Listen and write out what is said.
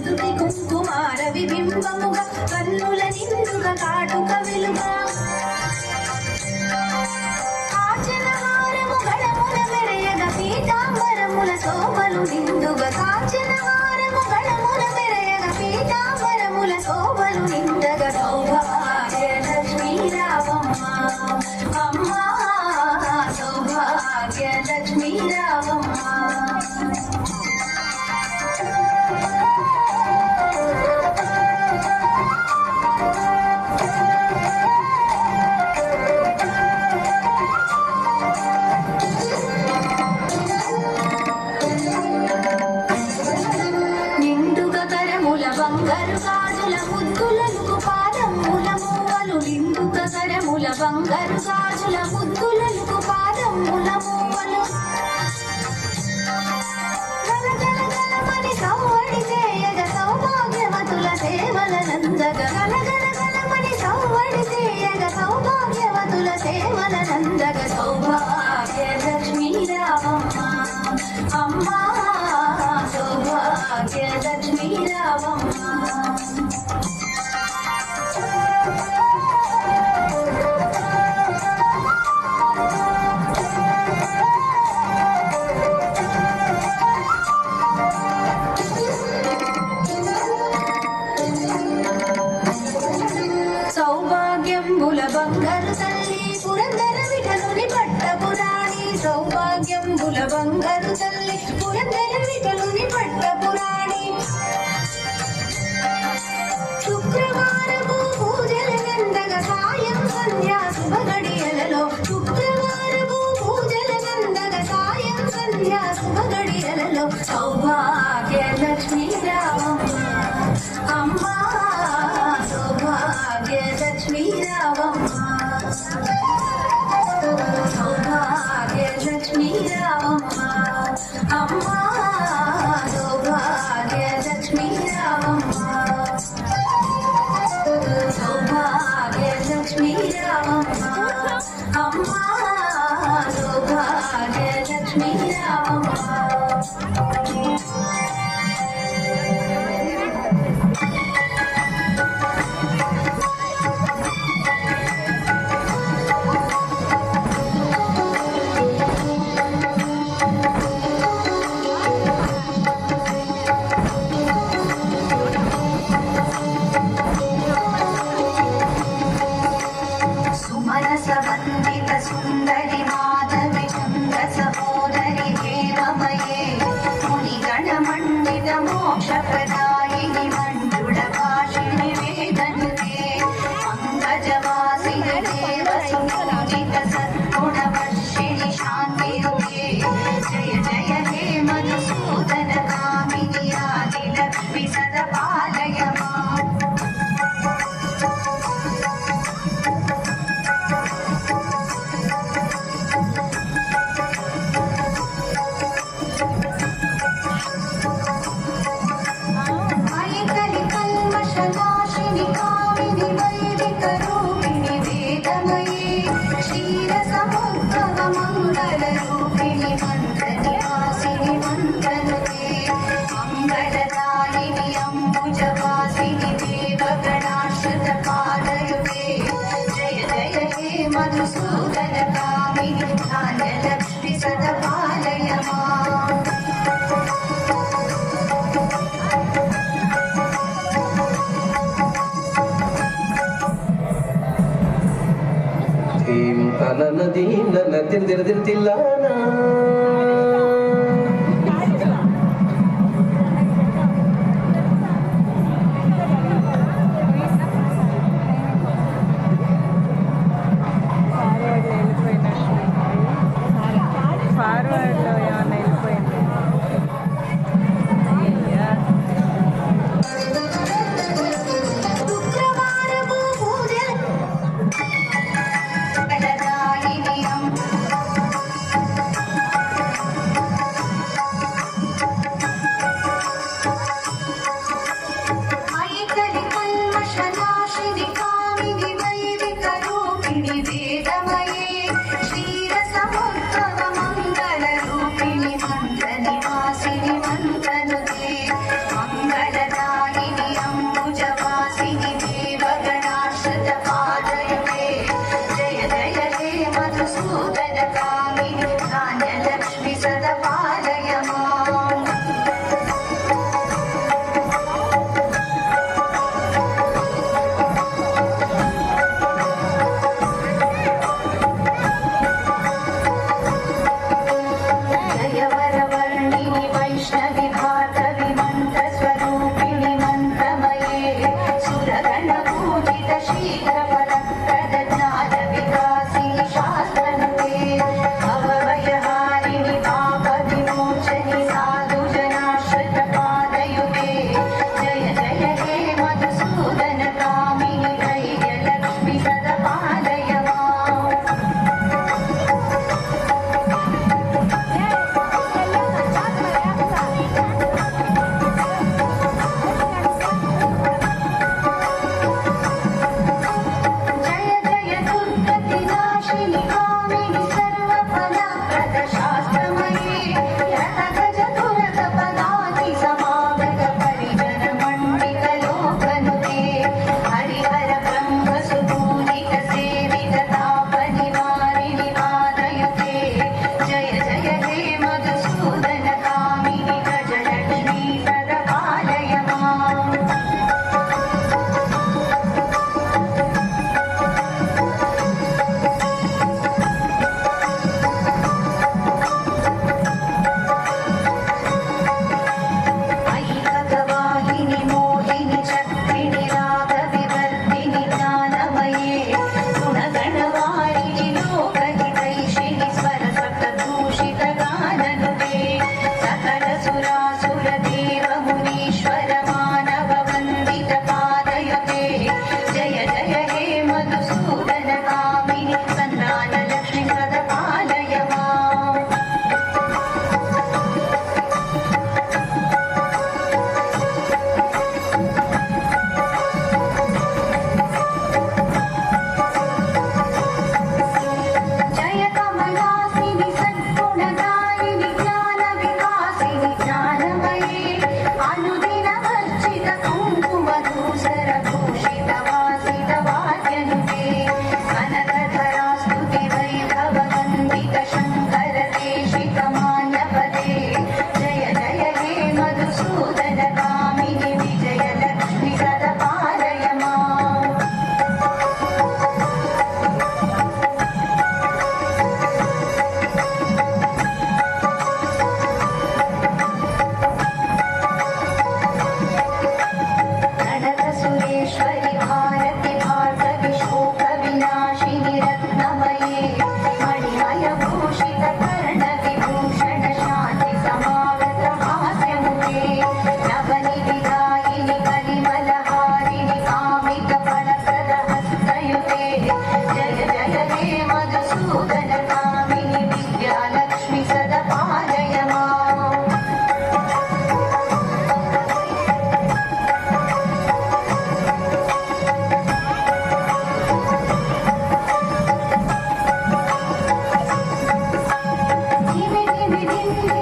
నుదుటి కుంకుమార విబింబముగా కన్నుల నిండుగా కాటుక వెలుగా కాంచనహారము గణముల మెరయగ పీతాంబరముల శోభలు నిండుగా కాంచనహారము గణముల మెరయగ పీతాంబరముల శోభలు నిండగా సౌభాగ్య లక్ష్మీ రావమ్మ అమ్మా సౌభాగ్య లక్ష్మీ రావమ్మ బంగారు గాజుల ముద్దులకు పాదముల మూవలు నిండుక కరముల బంగారు గాజుల ముద్దులకు పాదముల మూవలు గల గల గలమని సవ్వడి చేయగ సౌభాగ్యవతుల సేవల నందగ గల గల గలమని సవ్వడి చేయగ సౌభాగ్యవతుల సేవల నందగ సౌభాగ్య లక్ష్మీ రావమ్మ అమ్మా సౌభాగ్య లక్ష్మీ రావమ్మ సౌభాగ్యంబుల బంగారు తల్లి పురందర విఠలుని పట్టపురాణి సౌభాగ్యంబుల బంగారు తల్లి పురందర విఠలుని పట్టపురాణి శుక్రవారము పూజల నందగ సాయం సంధ్యా శుభగడియలలో శుక్రవారము పూజల నందగ సాయం సంధ్యా శుభగడియలలో సౌభాగ్య లక్ష్మీ రావమ్మ అమ్మా సౌభాగ్య లక్ష్మీ రావమ్మ సౌభాగ్య లక్ష్మీ రావమ్మ అమ్మా సౌభాగ్య లక్ష్మీ రావమ్మ సౌభాగ్య లక్ష్మీ రావమ్మ అమ్మా సౌభాగ్య లక్ష్మీ రావమ్మ సుందరి మాధవి చంద్ర సహోదరి దేవమయే మునిగణ మండిత మోక్షప్రదాయిని మంజుడ భాషిణి వేదనుతే పంకజవాసిని దేవ సుమోజిత సద్గుణవర్షిణి శాంతియుతే జయ జయ హే మధుసూదన కామిని ఆది లక్ష్మి సదపాలయ మధుసూదన కామిని ధాన్యలక్ష్మి సదపాలయ ధీం తనన దీన తిల్లానా धिं